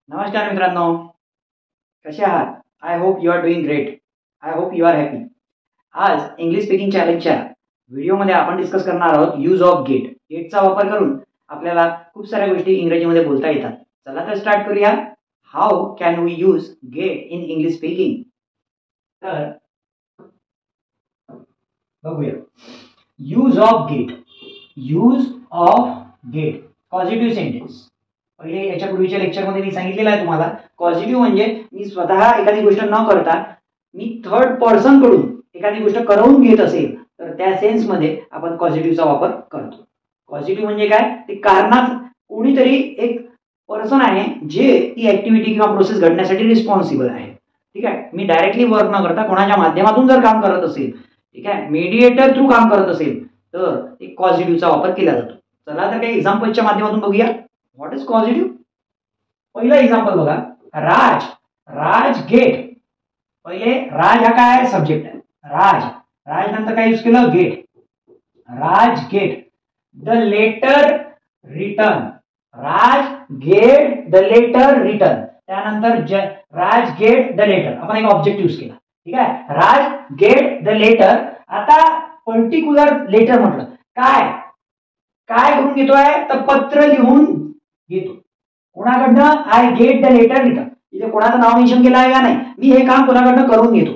नमस्कार मित्रांनो, कसे आहात? I hope you are doing great. I hope you are happy. आज इंग्लिश स्पीकिंग चॅलेंजच्या व्हिडिओमध्ये आपण डिस्कस करणार आहोत यूज ऑफ गेट. गेटचा वापर करून आपल्याला खूप साऱ्या गोष्टी इंग्रजीमध्ये बोलता येतात. चला तर स्टार्ट करूया. How can we use get in English speaking? तर बघूया. Use of get. Use of get positive sentence. पहिले याच्या पूर्वीच्या लेक्चरमध्ये मी सांगितलेलं आहे तुम्हाला. पॉझिटिव्ह म्हणजे मी स्वतः एखादी गोष्ट न करता मी थर्ड पर्सन कडून एखादी गोष्ट करवून घेत असेल तर त्या सेन्समध्ये आपण पॉझिटिव्हचा वापर करतो. पॉझिटिव्ह म्हणजे काय? ते कारणात कोणीतरी एक पर्सन आहे जे ती ऍक्टिव्हिटी किंवा प्रोसेस घडण्यासाठी रिस्पॉन्सिबल आहे. ठीक आहे. मी डायरेक्टली वर्क न करता कोणाच्या माध्यमातून जर काम करत असेल, ठीक आहे, मीडिएटर थ्रू काम करत असेल तर एक पॉझिटिव्हचा वापर केला जातो. चला तर काही एक्झाम्पलच्या माध्यमातून बघूया. What is positive? पहिला एक्झाम्पल बघा. राज. राज गेट. पहिले राज हा काय आहे? सब्जेक्ट आहे. राज. राज नंतर काय यूज केलं? Get. Raj get the letter return. Raj get the letter return. त्यानंतर राज गेट द लेटर. आपण एक ऑब्जेक्ट यूज केला. ठीक आहे. राज गेट द लेटर. आता पर्टिक्युलर लेटर म्हटलं काय काय करून घेतोय? तर पत्र लिहून घेतो. कोणाकडनं? I get the letter return. इथे कोणाचं नाव मेन्शन केलं आहे का नाही? मी हे काम कोणाकडनं करून घेतो.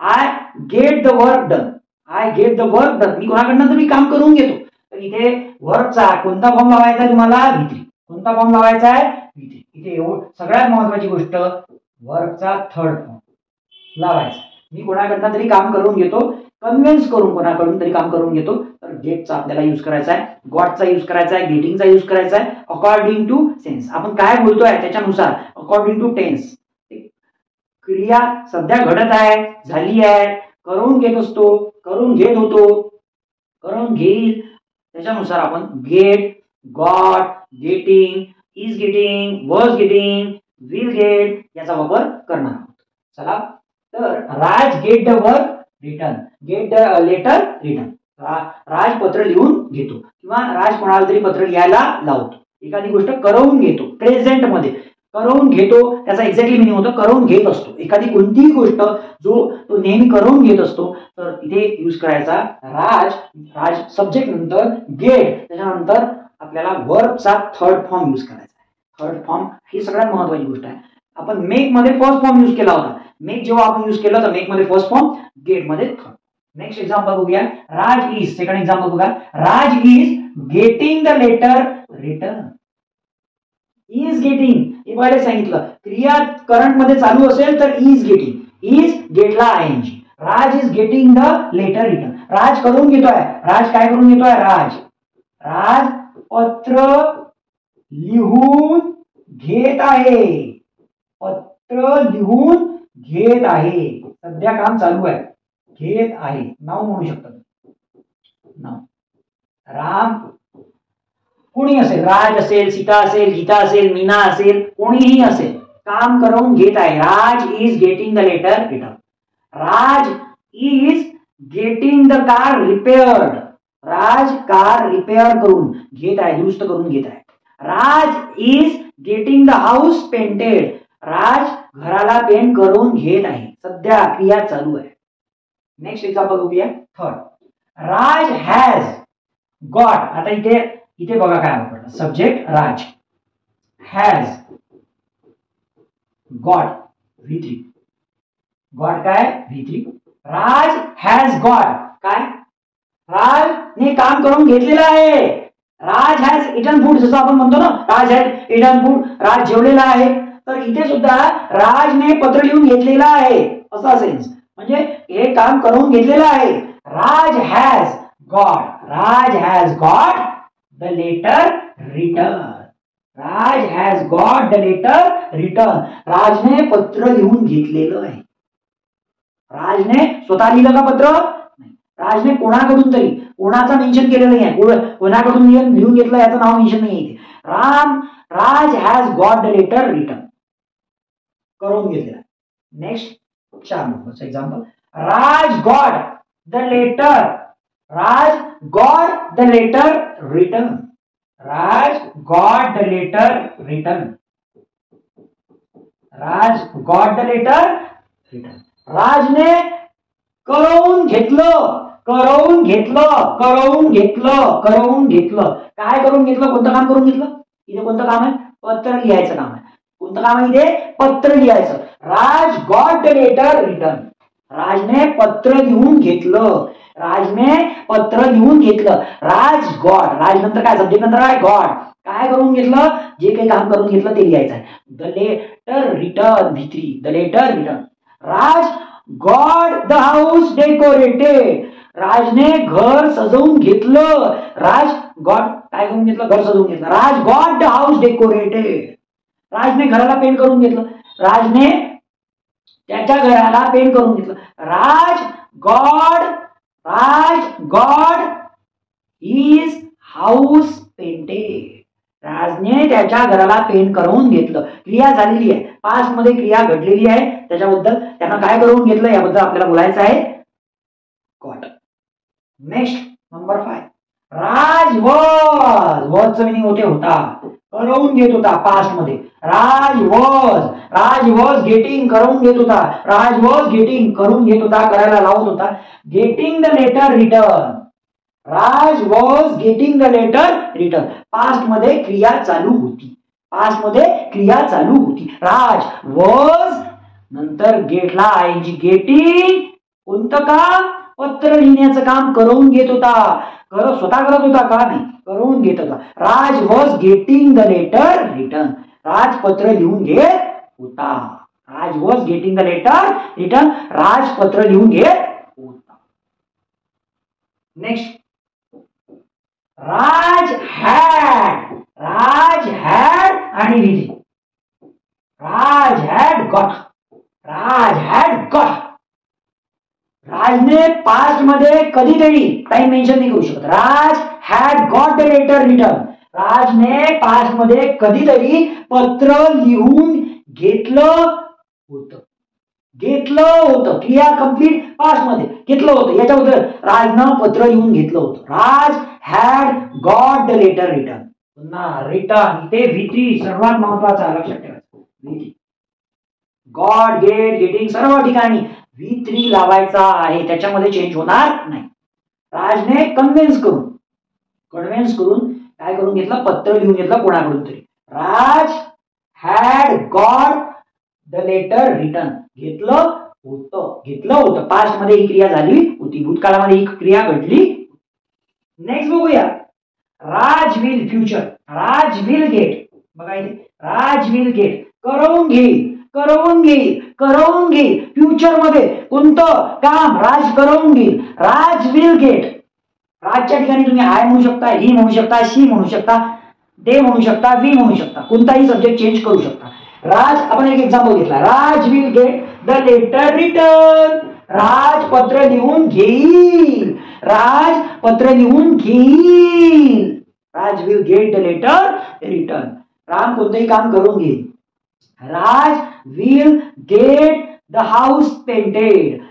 I get the work done. I get the work done. मी कोणाकडनं? तर मी काम करून घेतो. तर इथे वर्कचा कोणता फॉर्म लावायचा आहे तुम्हाला? V3. कोणता फॉर्म लावायचा आहे? V3. इथे सगळ्यात महत्वाची गोष्ट वर्कचा थर्ड फॉर्म लावायचा. मी कोणाकडनं तरी काम करून घेतो, कन्व्हिन्स करून कोणाकडून तरी काम करून घेतो, तर गेटचा आपल्याला यूज करायचा आहे, गॉटचा यूज करायचा आहे, गेटिंगचा यूज करायचा आहे. According to sense. आपण काय बोलतोय त्याच्यानुसार, अकॉर्डिंग टू टेन्स. क्रिया सध्या घडत आहे, झाली आहे, करून घेत असतो, करून घेत होतो, करून घेईल, त्याच्यानुसार आपण get, got, getting, is getting, was getting, will get याचा वापर करणार आहोत. चला तर Raj get the work return. Get the letter return. Raj पत्र लिहून घेतो किंवा राज कोणाला तरी पत्र लिहायला लावतो. एखादी गोष्ट करवून घेतो. प्रेझेंट मध्ये करवून घेतो त्याचा एक्झॅक्टली मिनिंग होतं करवून घेत असतो. एखादी कोणतीही गोष्ट जो तो नेहमी करवून घेत असतो तर इथे यूज करायचा राज. राज सब्जेक्ट नंतर गेट, त्याच्यानंतर आपल्याला वर्बचा थर्ड फॉर्म यूज करायचा. थर्ड फॉर्म ही सगळ्यात महत्वाची गोष्ट आहे. आपण मेक मध्ये फर्स्ट फॉर्म यूज केला होता. मेक जेव्हा आपण यूज केलं तर मेक मध्ये फर्स्ट फॉर्म, गेट मध्ये थर्ड. नेक्स्ट एक्झाम्पल बघूया. राज इज. सेकंड एक्झाम्पल बघा. Raj is getting the letter return. Is getting हे पहिले सांगितलं. क्रिया करंट मध्ये चालू असेल तर इज गेटिंग. इज गेटला ING. Raj is getting the letter return. Raj करून घेतोय. राज काय करून घेतोय? राज पत्र लिहून घेत आहे. पत्र लिहून घेत आहे. सध्या काम चालू आहे. घेत आहे. नाव म्हणू शकतात. नाव. राम कोणी असेल, राज असेल, सीता असेल, गीता असेल, मीना असेल, कोणीही असेल, काम करून घेत आहे. Raj is getting the letter return. Raj is getting the car repaired. Raj car repair करून घेत आहे, दुरुस्त करून घेत आहे. Raj is getting the house painted. Raj घराला पेंट करून घेत आहे. सध्या क्रिया चालू आहे. नेक्स्ट एक्झाम्पल बघूया. थर्ड. Raj has got. आता इथे बघा काय वापरलं. Subject Raj, has, got V3. Got काय? V3. राज हॅज गॉट काय? राजने काम करून घेतलेलं आहे. Raj has eaten food. जसं आपण म्हणतो ना, राज हॅज इटन फूड, राज जेवलेला आहे. तर इथे सुद्धा राजने पत्र लिहून घेतलेलं आहे असा सेन्स. म्हणजे हे काम करून घेतलेलं आहे. Raj has got. Raj has got the letter return. Raj has got the letter return. राजने पत्र लिहून घेतलेलं आहे. राजने स्वतः लिहिलं का पत्र? नाही. राजने कोणाकडून तरी, कोणाचा मेन्शन केलेलं नाही आहे, कोणाकडून लिहून घेतलं याचं नाव मेन्शन नाही आहे. Raj has got the letter return. करून घेतलेला. नेक्स्ट 4 नंबरचं example. Raj got the letter. Raj got the letter return. Raj got the letter written. Raj got the letter return. राजने करवून घेतलं, करवून घेतलं, करवून घेतलं, करवून घेतलं. काय करून घेतलं? कोणतं काम करून घेतलं? इथे कोणतं काम आहे? पत्र लिहायचं काम आहे. कोणतं काम आहे इथे? पत्र लिहायचं. राज गॉट द लेटर रिटर्न. राजने पत्र लिहून घेतलं. राजने पत्र लिहून घेतलं. राज गॉड. राज नंतर काय? सब्जेक्ट नंतर काय? गॉड. काय करून घेतलं? जे काही काम करून घेतलं ते लिहायचं आहे. The letter return. V3. The letter return. Raj got the house decorated. राजने घर सजवून घेतलं. राज गॉड काय करून घेतलं? घर सजवून घेतलं. राज गॉड द हाऊस डेकोरेटेड. राजने घराला पेंट करून घेतलं. राजने त्याच्या घराला पेंट करून घेतलं. राज गॉड हिज हाऊस पेंटेड. राजने त्याच्या घराला पेंट करून घेतलं. क्रिया झालेली आहे, पास्ट मध्ये क्रिया घडलेली आहे, त्याच्याबद्दल त्यांना काय करून घेतलं याबद्दल आपल्याला बोलायचं आहे. गॉट. Next number 5. राज वॉजचं मिनिंग होते होता, करवून घेत होता पास्ट मध्ये. राज वॉज गेटिंग करवून घेत होता. राज वॉज गेटिंग करून घेत होता, करायला लावत होता. Getting the letter return. Raj was getting the letter return. Past मध्ये क्रिया चालू होती. पास्ट मध्ये क्रिया चालू होती. राज वॉज नंतर गेटला आयजी गेटिंग. कोणतं काम? पत्र लिहिण्याचं काम करून घेत होता. स्वतः करत होता का? नाही, करून घेत होता. Raj was getting the letter return. Raj पत्र लिहून घेत होता. Raj was getting the letter return. Raj पत्र लिहून घेत होता. नेक्स्ट. राज हॅड आणि विधी. Raj had got. राजने पास्ट मध्ये कधीतरी टाइम मेन्शन नाही करू शकत. Raj had got the letter return. राजने पास्ट मध्ये कधीतरी पत्र लिहून घेतलं होतं. क्रिया कंप्लीट पास्ट मध्ये घेतलं होतं. याच्याबद्दल राजनं पत्र लिहून घेतलं होतं. Raj had got the letter return. पुन्हा रिटर्न इथे V3 सर्वात महत्वाचा, लक्षात ठेवायचं. V3 गॉड, गेट, गेटिंग सर्व ठिकाणी V3 लावायचा आहे, त्याच्यामध्ये चेंज होणार नाही. राजने कन्व्हिन्स करून काय करून घेतलं? पत्र लिहून घेतलं कोणाकडून तरी. Raj had got the letter return. घेतलं होतं. पास्ट मध्ये ही क्रिया झाली होती, भूतकाळामध्ये ही क्रिया घडली. नेक्स्ट बघूया. Raj will future. Raj will get. बघा इथे राज विल गेट. करवून घेईल. फ्युचर मध्ये कोणतं काम? राज करवून घेईल. Raj will gate. राजच्या ठिकाणी तुम्ही आय म्हणू शकता, ही म्हणू शकता, शी म्हणू शकता, दे म्हणू शकता, वी म्हणू शकता, कोणताही सब्जेक्ट चेंज करू शकता. राज, आपण एक एक्झाम्पल घेतला. Raj will get the letter return. Raj पत्र लिहून घेईल. Raj will get the letter return. Ram कोणतंही काम करून घेईल. Raj will get the house painted.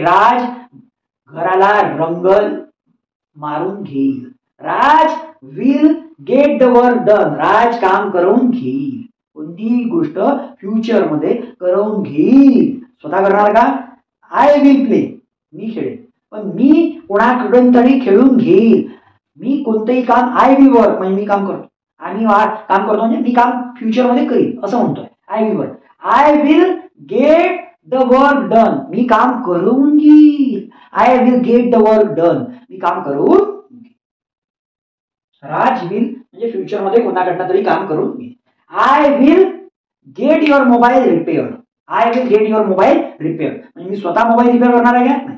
Raj घराला रंग मारून घेईल. Raj will get the work done. Raj काम करून घेईल. कोणतीही गोष्ट फ्युचर मध्ये करून घेईल. स्वतः करणार का? I will play. मी खेळेल, पण मी कोणाकडून तरी खेळून घेईल. मी कोणतंही काम, आय विल वर्क म्हणजे मी काम करतो. आम्ही काम करतो म्हणजे मी काम फ्युचर मध्ये करील असं म्हणतोय. I will work. I will get the work done. मी काम करून घेईल. I will get the work done. मी काम करून. राज विल म्हणजे फ्युचर मध्ये कोणाकडनं तरी काम करून घेईल. I will get your mobile repaired. म्हणजे मी स्वतः मोबाईल रिपेअर करणार आहे का? नाही,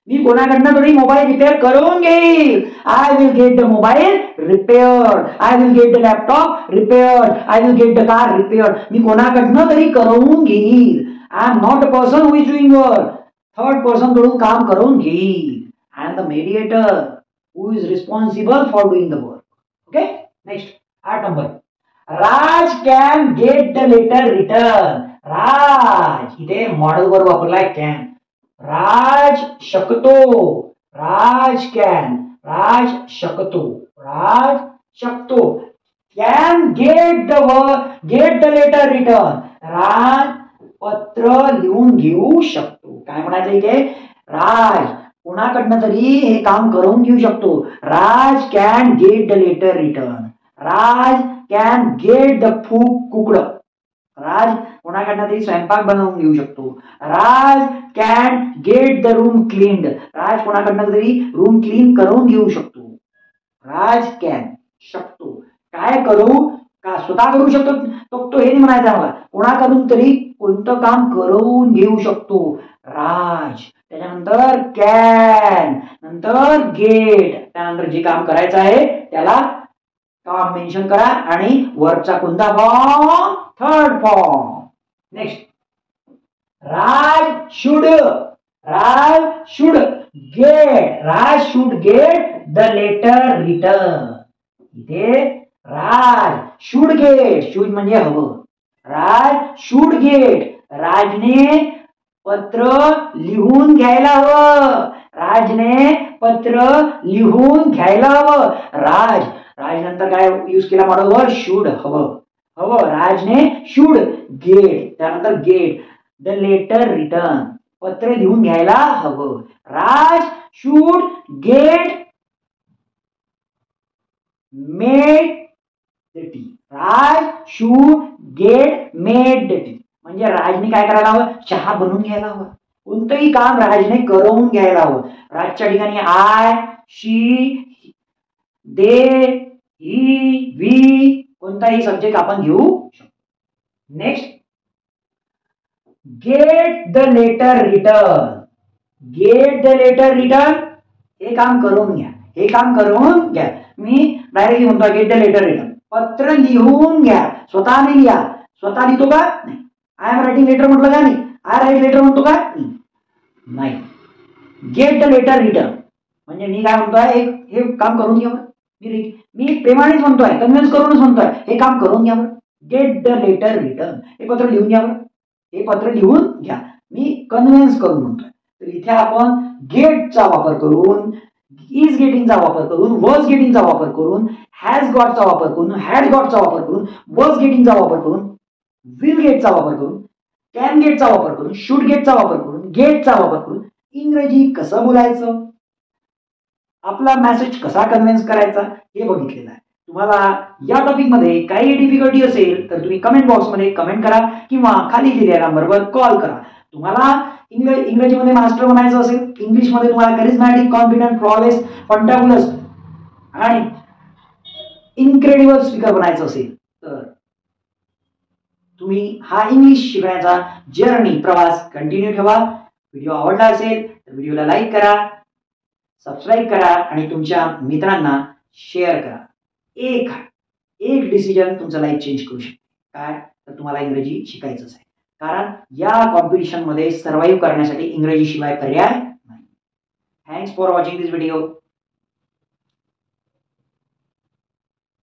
मी कोणाकडनं तरी मोबाईल रिपेअर करून घेईल. I will get the mobile repaired. I will get the laptop repaired. I will get the car repaired. मी कोणाकडनं तरी करून घेईल. I am not a person who is doing work. Third person कडून काम करून घेईल. I am the mediator who is responsible for doing the work. Okay. Next 8 number. Raj can get the letter return. Raj इथे मॉडेल वर वापरलाय can. Raj शकतो. Raj can. Raj शकतो. Can get the letter return. Raj पत्र लिहून घेऊ शकतो. काय म्हणायचं इथे? राज कोणाकडनं तरी हे काम करून घेऊ शकतो. Raj can get the letter return. Raj can get the food cooked. Raj कोणाकडनं तरी स्वयंपाक बनवून घेऊ शकतो. Raj can get the room cleaned. Raj कोणाकडनं तरी रूम क्लीन करून घेऊ शकतो. राज कॅन शकतो. काय करू? का स्वतः करू शकतो तो हे नाही म्हणायचं आम्हाला. कोणाकडून तरी कोणतं काम करून घेऊ शकतो. राज, त्याच्यानंतर कॅन, नंतर गेट, त्यानंतर जे काम करायचं आहे त्याला काम मेन्शन करा आणि वर्बचा कोणता form? Third form. Next, Raj should get the letter return. इथे राज शुड गेट, शुड म्हणजे हवं. राज शुड गेट, राजने पत्र लिहून घ्यायला हवं. राजने पत्र लिहून घ्यायला हवं. राज नंतर काय यूज केला मॉडेल? शुड, हवं. राजने शुड गेट, त्यानंतर गेट द लेटर रिटर्न, पत्र लिहून घ्यायला हवं. Raj should get made the tea. Raj should get made the tea म्हणजे राजने काय करायला हवं? चहा बनवून घ्यायला हवं. कोणतंही काम राजने करून घ्यायला हवं. राजच्या ठिकाणी I, she, they, he, we कोणताही सब्जेक्ट आपण घेऊ शकतो. Next, get the letter return. Get the letter return, हे काम करून घ्या. मी डायरेक्टली म्हणतो गेट द लेटर रिटर्न. पत्र लिहून घ्या. स्वतः नाही लिहा. स्वतः लिहितो का? नाही. आय एम रायटिंग लेटर म्हटलं का? नाही. आय राईट लेटर म्हणतो का? नाही. गेट द लेटर रिटर्न म्हणजे मी काय म्हणतोय? हे काम करून घ्या. मी प्रेमानेच म्हणतोय, कन्व्हिन्स करूनच म्हणतोय, हे काम करून घ्या. गेट द लेटर रिटर्न, हे पत्र लिहून घ्या. हे पत्र लिहून घ्या. मी कन्व्हिन्स करून म्हणतोय. तर इथे आपण गेटचा वापर करून, इज गेटिंगचा वापर करून, वॉज गेटिंगचा वापर करून, हॅज गॉटचा वापर करून, हॅड गॉटचा वापर करून, वॉज गेटिंगचा वापर करून, विल गेटचा वापर करून, कॅन गेटचा वापर करून, शुड गेटचा वापर करून, गेटचा वापर करून इंग्रजी कसं बोलायचं, आपला मेसेज कसा कन्व्हिन्स करायचा हे बघितलेलं आहे. तुम्हाला या टॉपिक मध्ये काही डिफिकल्टी असेल तर तुम्ही कमेंट बॉक्स मध्ये कमेंट करा किंवा खाली दिलेल्या नंबरवर कॉल करा. तुम्हाला इंग्रजीमध्ये मास्टर बनायचं असेल, इंग्लिशमध्ये तुम्हाला करिझमॅटिक, कॉन्फिडंट, फ्लॉलेस, फंटाबुलस आणि इनक्रेडिबल स्पीकर बनायचं असेल तर तुम्ही हा इंग्लिश शिकण्याचा प्रवास कंटिन्यू ठेवा. व्हिडिओ आवडला असेल तर व्हिडिओला लाईक करा, सबस्क्राईब करा आणि तुमच्या मित्रांना शेअर करा. एक डिसिजन तुमचं लाईफ चेंज करू शकते. काय? तर तुम्हाला इंग्रजी शिकायचंच आहे. कारण या कॉम्पिटिशन मध्ये सर्वाइव्ह करण्यासाठी इंग्रजी शिवाय पर्याय नाही. Thanks for watching this video.